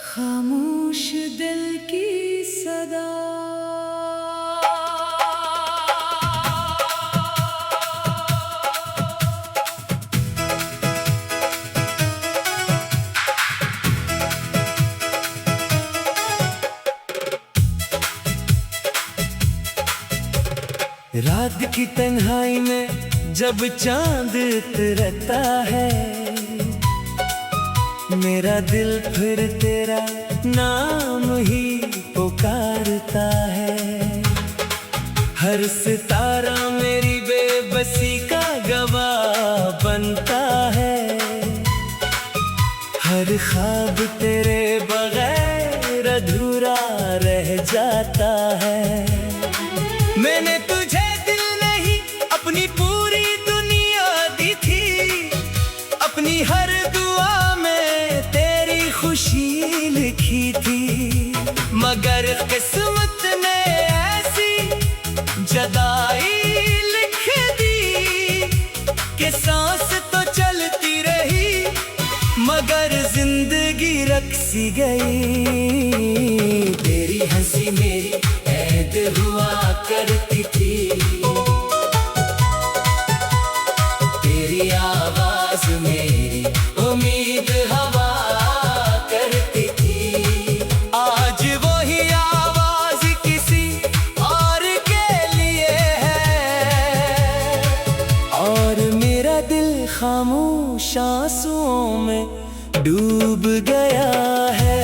खामोश दिल की सदा। रात की तन्हाई में जब चांद उतरता है, मेरा दिल फिर तेरा नाम ही पुकारता है। हर सितारा मेरी बेबसी का गवाह बनता है। हर ख्वाब तेरे बगैर अधूरा रह जाता है। मैंने तुझे दिल नहीं अपनी पूरी दुनिया दी थी। अपनी हर दुआ में तेरी खुशी लिखी थी, मगर किस्मत ने ऐसी जदाई लिख दी कि सांस तो चलती रही मगर जिंदगी रक्सी गई। तेरी हंसी मेरी ऐद हुआ करती थी, तेरी आवाज मेरी उम्मीद हवा करती थी। आज वही आवाज किसी और के लिए है और मेरा दिल खामोश आंसुओं में डूब गया है।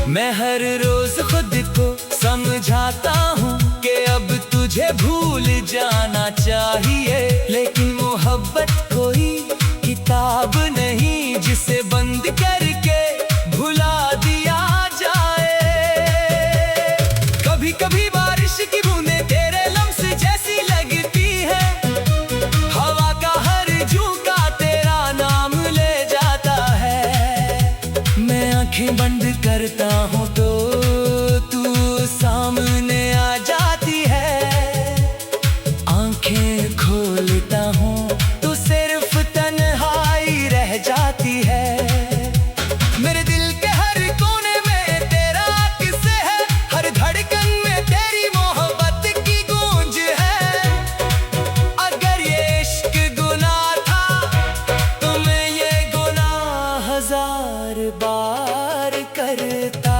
मैं हर रोज खुद को समझाता हूँ कि अब तुझे भूल जाना चाहिए, लेकिन मोहब्बत कोई किताब नहीं जिसे बंद करके भुला दिया जाए। कभी कभी बारिश की बूंदें तेरे लम्स जैसी लगती है, हवा का हर झोंका तेरा नाम ले जाता है। मैं आंखें बंद करता हूँ तो तू सामने आ जाती है, आंखें खोलता हूँ तो सिर्फ तन्हाई रह जाती है। मेरे दिल के हर कोने में तेरा किस्सा है, हर धड़कन में तेरी मोहब्बत की गूंज है। अगर ये इश्क गुनाह था तो मैं ये गुनाह 1000 बार करता।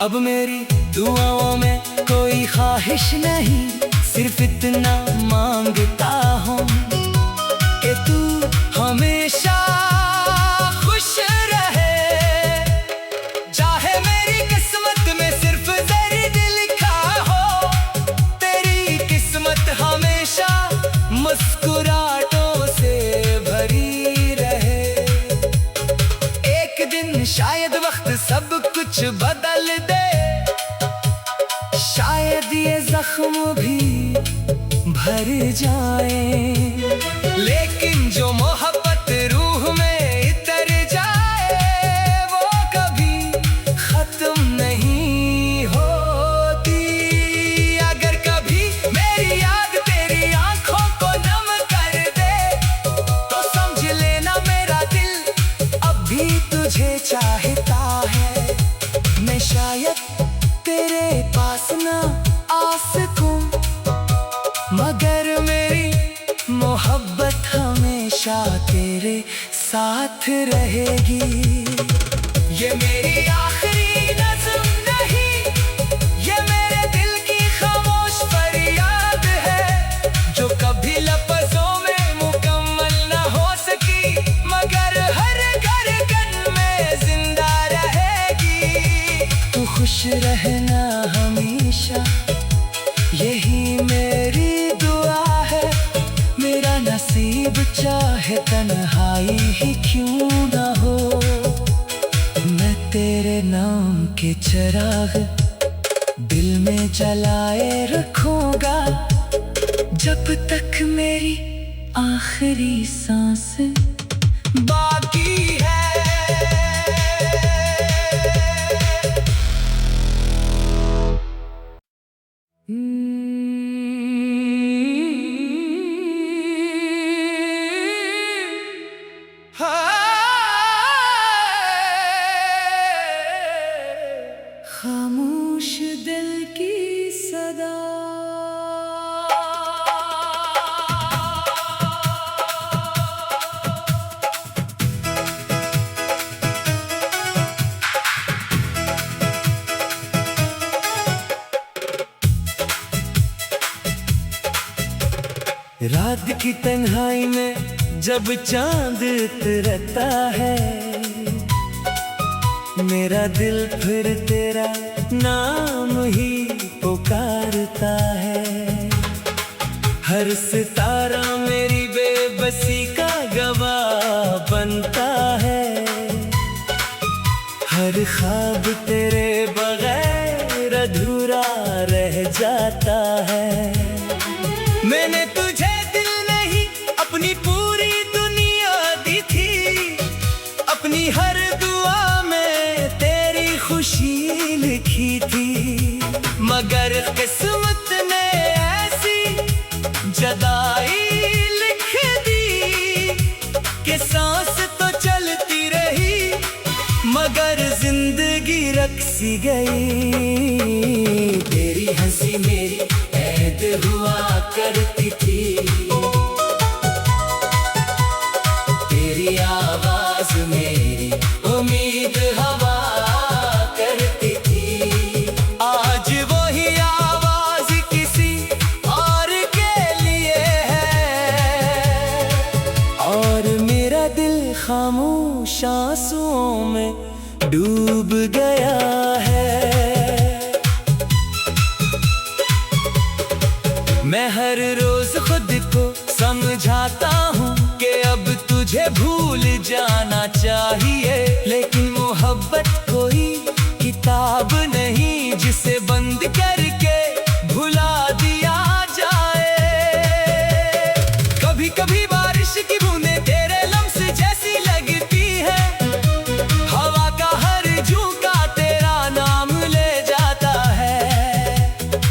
अब मेरी दुआओं में कोई ख्वाहिश नहीं, सिर्फ इतना मांगता हूँ कि तू हमेशा खुश रहे। चाहे मेरी किस्मत में सिर्फ दर्द लिखा हो, तेरी किस्मत हमेशा मुस्कुराहटों से भरी रहे। एक दिन शायद वक्त सब कुछ बदल दे, शायद ये जख्म भी भर जाए, लेकिन जो मोहब्बत रूह में इतर जाए वो कभी खत्म नहीं होती। अगर कभी मेरी याद तेरी आंखों को नम कर दे तो समझ लेना मेरा दिल अब भी तुझे चाहता है। मैं शायद तेरे पास ना आ सकूं, मगर मेरी मोहब्बत हमेशा तेरे साथ रहेगी। ये मेरी आखिरी नज़्म नहीं, ये मेरे दिल की खामोश फरियाद है, जो कभी लफ्ज़ों में मुकम्मल ना हो सकी मगर हर धड़कन में जिंदा रहेगी। तू खुश रहना हमेशा, यही मेरी दुआ है। मेरा नसीब चाहे तन्हाई ही क्यों ना हो, मैं तेरे नाम के चिराग दिल में जलाए रखूंगा जब तक मेरी आखिरी सांस सांसें बाकी है। खामोश दिल की सदा। रात की तन्हाई में जब चांद उतरता है, मेरा दिल फिर तेरा नाम ही पुकारता है। हर सितारा मेरी बेबसी का गवाह बनता है। हर ख्वाब तेरे बगैर अधूरा रह जाता है। मैंने तुझे दिल नहीं अपनी पूरी दुनिया दी थी। अपनी हर दुआ में तेरी खुशी लिखी थी, मगर किस्मत ने ऐसी जदाई लिख दी कि सांस तो चलती रही मगर जिंदगी रक्सी गई। तेरी हंसी मेरी ऐद हुआ करती थी, तेरी आवाज मेरी उम्मीद हवा करती थी। आज वही आवाज किसी और के लिए है और मेरा दिल खामोश आंसुओं में डूब गया है। मैं हर रोज खुद को समझाता हूँ कि अब तुझे भूल जाना चाहिए, लेकिन मोहब्बत कोई किताब नहीं जिसे बंद करके भुला दिया जाए। कभी कभी बारिश की बूंदें तेरे लम्स जैसी लगती है, हवा का हर झोंका तेरा नाम ले जाता है।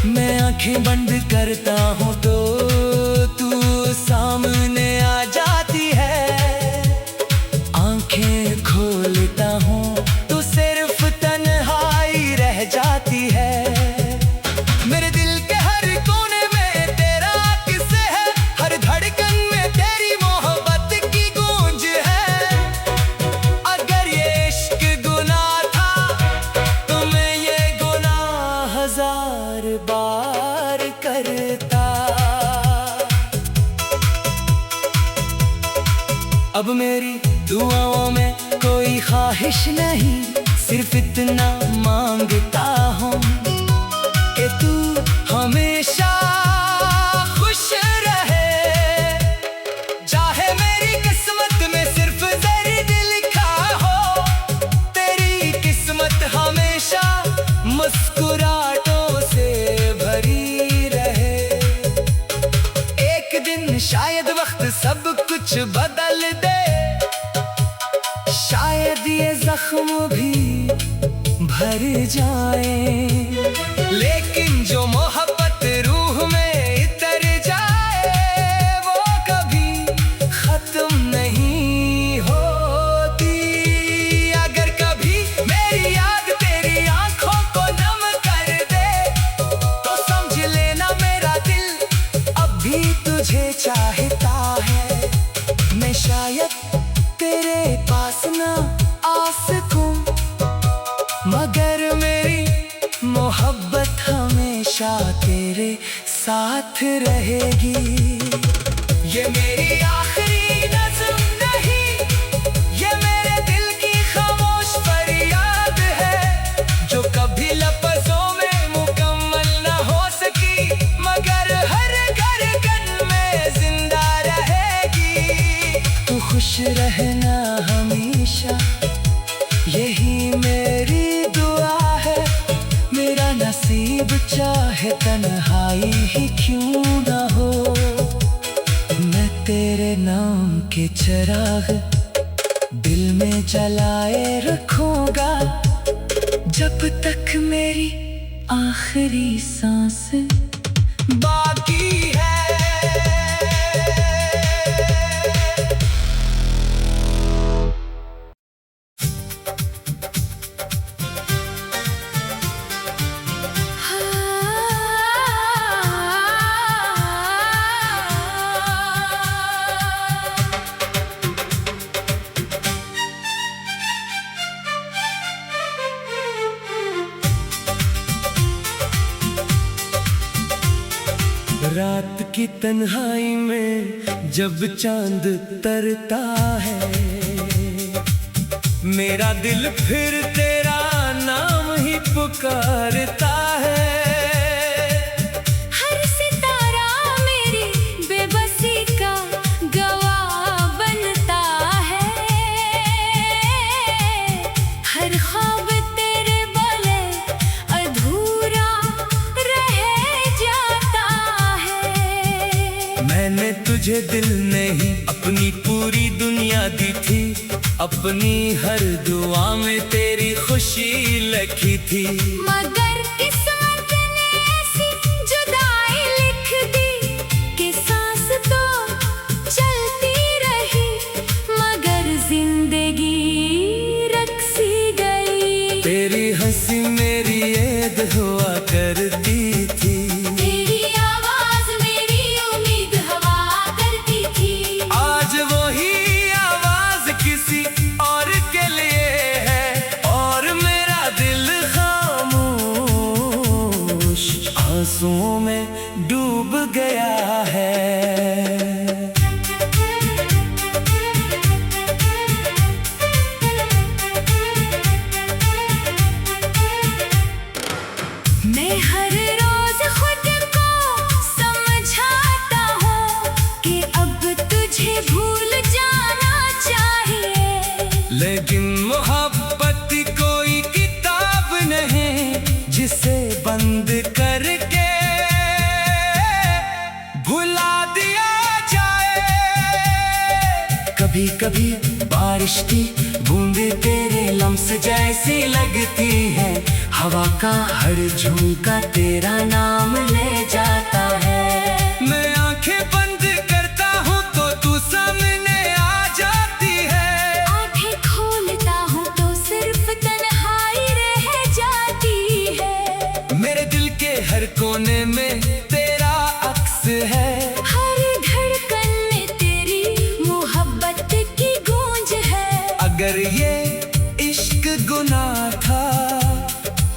मैं आंखें बंद करता हूँ तो तू सामने आ जाती है, आंखें खोलता हूँ तो सिर्फ तन्हाई रह जाती है। मेरे दिल के हर कोने में तेरा किस्सा है, हर धड़कन में तेरी मोहब्बत की गूंज है। अगर ये इश्क गुनाह था तो मैं ये गुनाह 1000 बार करता। अब मेरी दुआओं में कोई ख्वाहिश नहीं, सिर्फ इतना मांगता हूँ कि तू हमेशा खुश रहे। चाहे मेरी किस्मत में सिर्फ दर्द लिखा हो, तेरी किस्मत हमेशा मुस्कुराहटों से भरी रहे। एक दिन शायद वक्त सब कुछ बदल दे, शायद ये जख्म भी भर जाए, लेकिन जो मोहब्बत रूह में इतर जाए वो कभी खत्म नहीं होती। अगर कभी मेरी याद तेरी आंखों को नम कर दे तो समझ लेना मेरा दिल अब भी तुझे चाहता है। मैं शायद तेरे पास ना आ सकूं, मगर मेरी मोहब्बत हमेशा तेरे साथ रहेगी। ये मेरी आखिरी नज़्म नहीं, ये मेरे दिल की खामोश फरियाद है, जो कभी लफ्ज़ों में मुकम्मल ना हो सकी, मगर हर धड़कन में जिंदा रहेगी। तू खुश रहना हमेशा, यही मेरी दुआ है। मेरा नसीब चाहे तन्हाई ही क्यों ना हो, मैं तेरे नाम के चिराग दिल में जलाए रखूंगा जब तक मेरी आखिरी सांस बाकी है। रात की तन्हाई में जब चांद तरता है, मेरा दिल फिर तेरा नाम ही पुकारता है। हर सितारा मेरी बेबसी का गवाह बनता है। हर ख्वाब तेरे बले अधूरा रह जाता है। मैंने तुझे दिल नहीं अपनी पूरी दुनिया दी थी, अपनी हर दुआ में तेरी खुशी लिखी थी। मगर किस्मत ने ऐसी जुदाई लिख दी कि सांस तो चलती रही मगर जिंदगी रक्सी गई। तेरी हंसी मेरी ऐद हुआ करती थी, तेरी आवाज मेरी उम्मीद हवा करती थी। आज वही आवाज किसी और के लिए है और मेरा दिल खामोश आंसुओं में डूब गया है। मैं हर रोज खुद को समझाता हूँ कि अब तुझे भूल जाना चाहिए। लेकिन मोहब्बत कोई किताब नहीं जिसे बंद करके भुला दिया जाए। कभी कभी बारिश की बूंदे तेरे लम्स जैसी लगती है, हवा का हर झोंका तेरा नाम ले जाता है। मैं आंखें बंद करता हूँ तो तू सामने आ जाती है, आंखें खोलता हूँ तो सिर्फ तन्हाई रह जाती है। मेरे दिल के हर कोने में तेरा अक्स है, हर धड़कन में तेरी मोहब्बत की गूंज है। अगर ये इश्क गुनाह था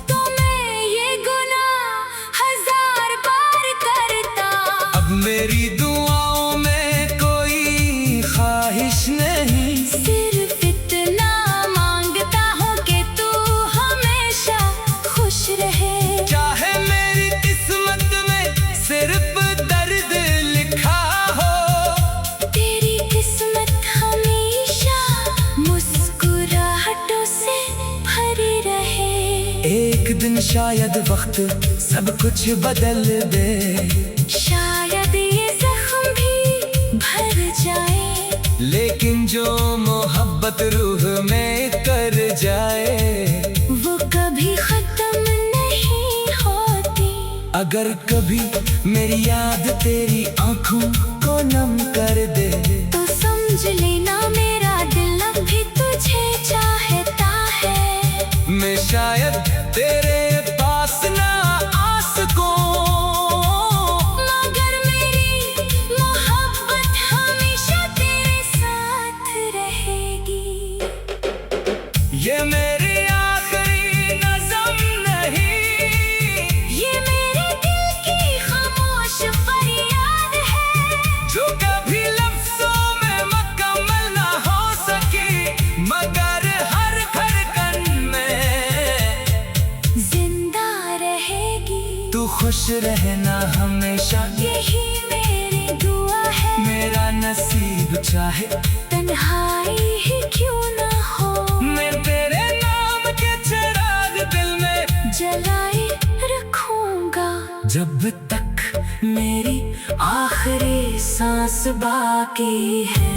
तो मैं ये गुनाह हजार बार करता। अब मेरी दुआओं में कोई ख्वाहिश नहीं, सिर्फ इतना मांगता हूँ कि तू हमेशा खुश रहे। चाहे मेरी किस्मत में सिर्फ दर्द लिखा हो, तेरी किस्मत हमेशा मुस्कुराहटों से भरी रहे। एक दिन शायद वक्त सब कुछ बदल दे, शायद ये जख्म भी भर जाए, लेकिन जो मोहब्बत रूह में कर जाए वो कभी खत्म नहीं होती। अगर कभी मेरी याद तेरी आंखों को नम कर दे तो समझ लेना मेरा दिल अब भी तुझे चाहता है। मैं शायद तेरे पास ना आ सकूं, मगर मेरी मोहब्बत हमेशा तेरे साथ रहेगी। ये मेरी आखिरी नज़म नहीं, ये मेरे दिल की खामोश फरियाद है जो कभी लफ्जों में मुकम्मल ना हो सकी, मगर हर धड़कन में जिंदा रहेगी। तू खुश रहना हमेशा, यही मेरी दुआ है। मेरा नसीब चाहे तन्हाई ही क्यों ना हो, मैं तेरे नाम के चिराग दिल में जलाए रखूंगा जब तक मेरी आखिरी सांस बाकी है।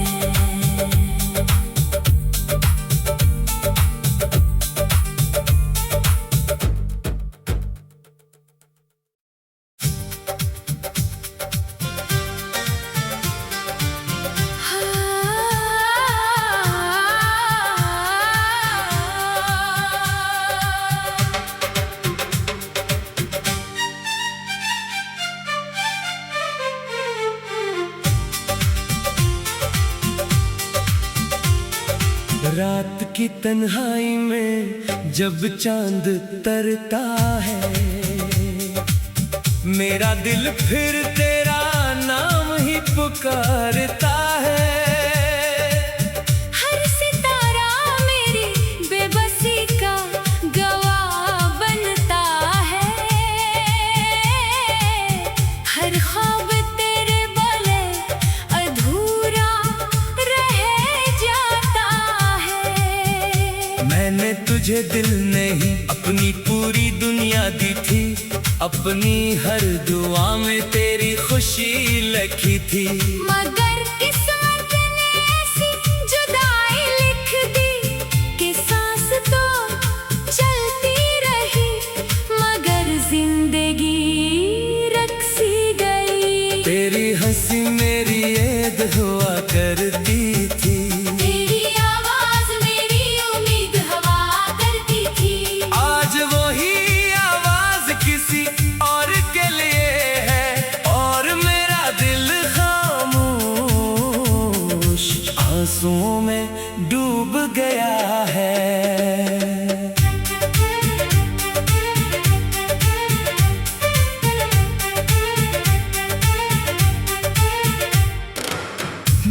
रात की तन्हाई में जब चांद तरता है, मेरा दिल फिर तेरा नाम ही पुकारता है। हर सितारा मेरी बेबसी का गवाह बनता है। हर ख्वाब तेरे बले अधूरा रह जाता है। मैंने तुझे दिल नहीं अपनी पूरी दुनिया दी थी, अपनी हर दुआ में तेरी खुशी लिखी थी। मगर किस्मत ने ऐसी जुदाई लिख दी कि सांस तो चलती रही मगर जिंदगी रक्सी गई। तेरी हंसी मेरी ऐद हुआ करती थी, तेरी आवाज मेरी उम्मीद हवा करती थी। आज वही आवाज किसी और के लिए है और मेरा दिल खामोश आंसुओं में डूब गया है।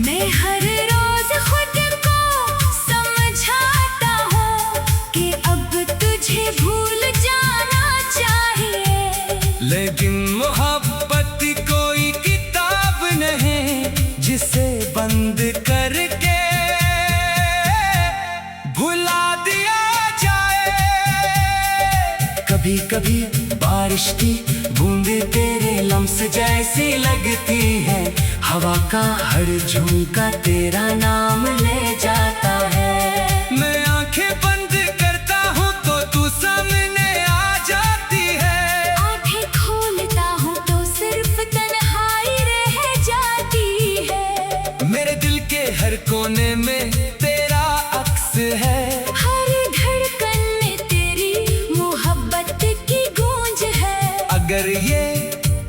मैं हर रोज खुद को समझाता हूँ कि अब तुझे भूल जाना चाहिए। लेकिन मोहब्बत कोई किताब नहीं जिसे बंद करके भुला दिया जाए। कभी कभी बारिश की बूंदे तेरे लम्स जैसी लगती है, हवा का हर झोंका तेरा नाम ले जाता है। मैं आंखें बंद करता हूँ तो तू सामने आ जाती है, आंखें खोलता हूँ तो सिर्फ तन्हाई रह जाती है। मेरे दिल के हर कोने में तेरा अक्स है, हर धड़कन में तेरी मोहब्बत की गूंज है। अगर ये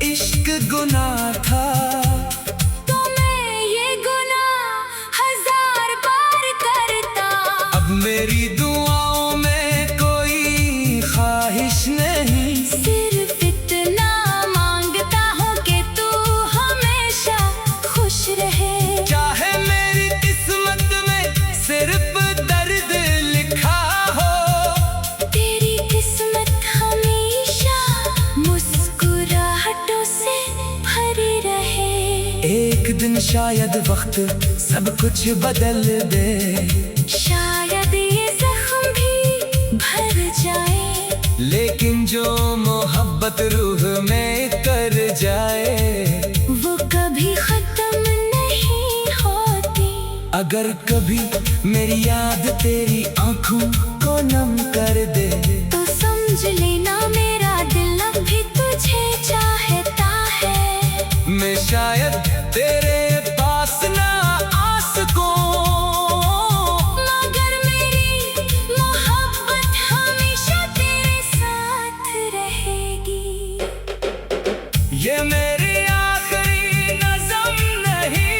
इश्क गुनाह था तो मैं ये गुनाह हजार बार करता। अब मेरी दुआओं में कोई ख्वाहिश नहीं, सिर्फ इतना मांगता हूँ कि तू हमेशा खुश रहे। चाहे मेरी किस्मत में सिर्फ दर्द लिखा हो, तेरी किस्मत हमेशा मुस्कुराहटों से भरी रहे। एक दिन शायद वक्त सब कुछ बदल दे, शायद ये जख्म भी भर जाए, लेकिन जो मोहब्बत रूह में कर जाए वो कभी खत्म नहीं होती। अगर कभी मेरी याद तेरी आंखों को नम कर दे, तो समझ लेना मेरा दिल अब भी तुझे चाहता है। मैं शायद तेरे पास ना आ सकूं, मगर मेरी मोहब्बत हमेशा तेरे साथ रहेगी। ये मेरी आखिरी नज़म नहीं,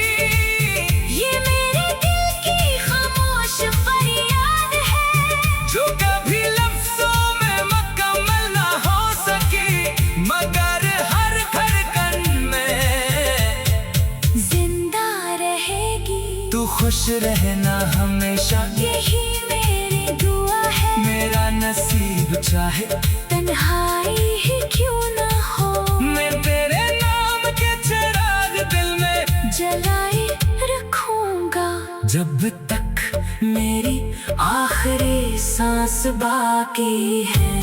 ये मेरे दिल की खामोश फरियाद है, जो कभी लफ्ज़ों में मुकम्मल ना हो सकी, मगर हर धड़कन में जिंदा रहेगी। तू खुश रहना हमेशा, यही मेरी दुआ है। मेरा नसीब चाहे तन्हाई ही क्यों ना हो, मैं तेरे नाम के चिराग दिल में जलाए रखूंगा जब तक मेरी आखिरी सांस बाकी है।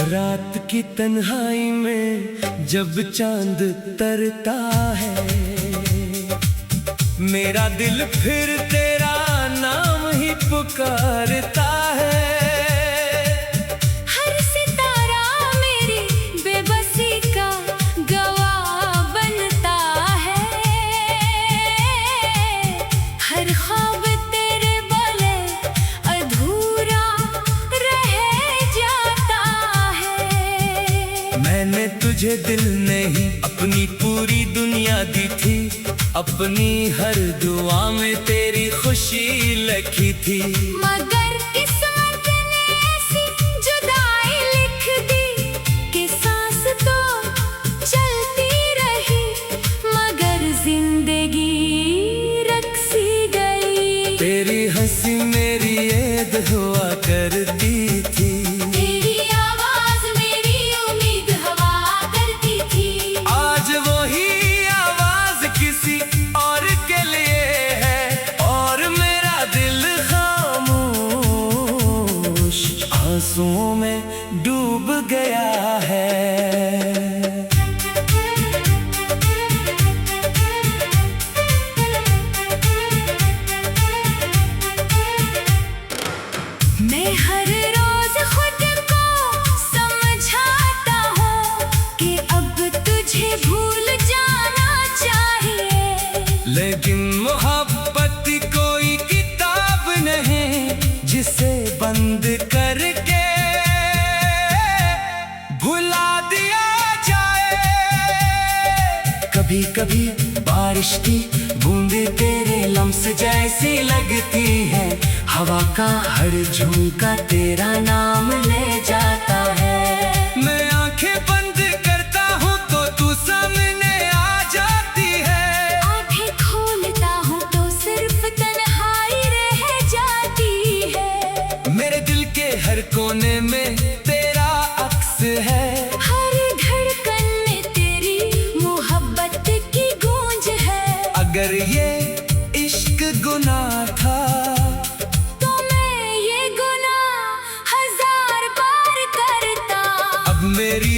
रात की तन्हाई में जब चांद तरता है, मेरा दिल फिर तेरा पुकारता है। हर सितारा मेरी बेबसी का गवाह बनता है। हर ख्वाब तेरे बले अधूरा रह जाता है। मैंने तुझे दिल नहीं अपनी पूरी दुनिया दी थी, अपनी हर दुआ में तेरी खुशी लिखी थी। मगर किस्मत ने ऐसी जुदाई लिख दी कि सांस तो चलती रही मगर जिंदगी रक्सी गई। तेरी हंसी मेरी ऐद हुआ करती थी, तेरी आवाज मेरी उम्मीद हवा करती थी। आज वही आवाज किसी और के लिए है और मेरा दिल खामोश आंसुओं में डूब गया है। मैं हर रोज खुद को समझाता हूँ कि अब तुझे भूल जाना चाहिए। लेकिन मोहब्बत कोई किताब नहीं जिसे बंद करके भुला दिया जाए। कभी कभी बारिश की बूंदे तेरे लम्स जैसी लगती है, हवा का हर झोंका तेरा नाम ले जाता है। मैं आंखें बंद करता हूँ तो तू सामने आ जाती है, आंखें खोलता हूँ तो सिर्फ तन्हाई रह जाती है। मेरे दिल के हर कोने में तेरा अक्स है, हर धड़कन में तेरी मोहब्बत की गूंज है। अगर ये इश्क गुनाह था तो मैं ये गुनाह 1000 बार करता। अब मेरी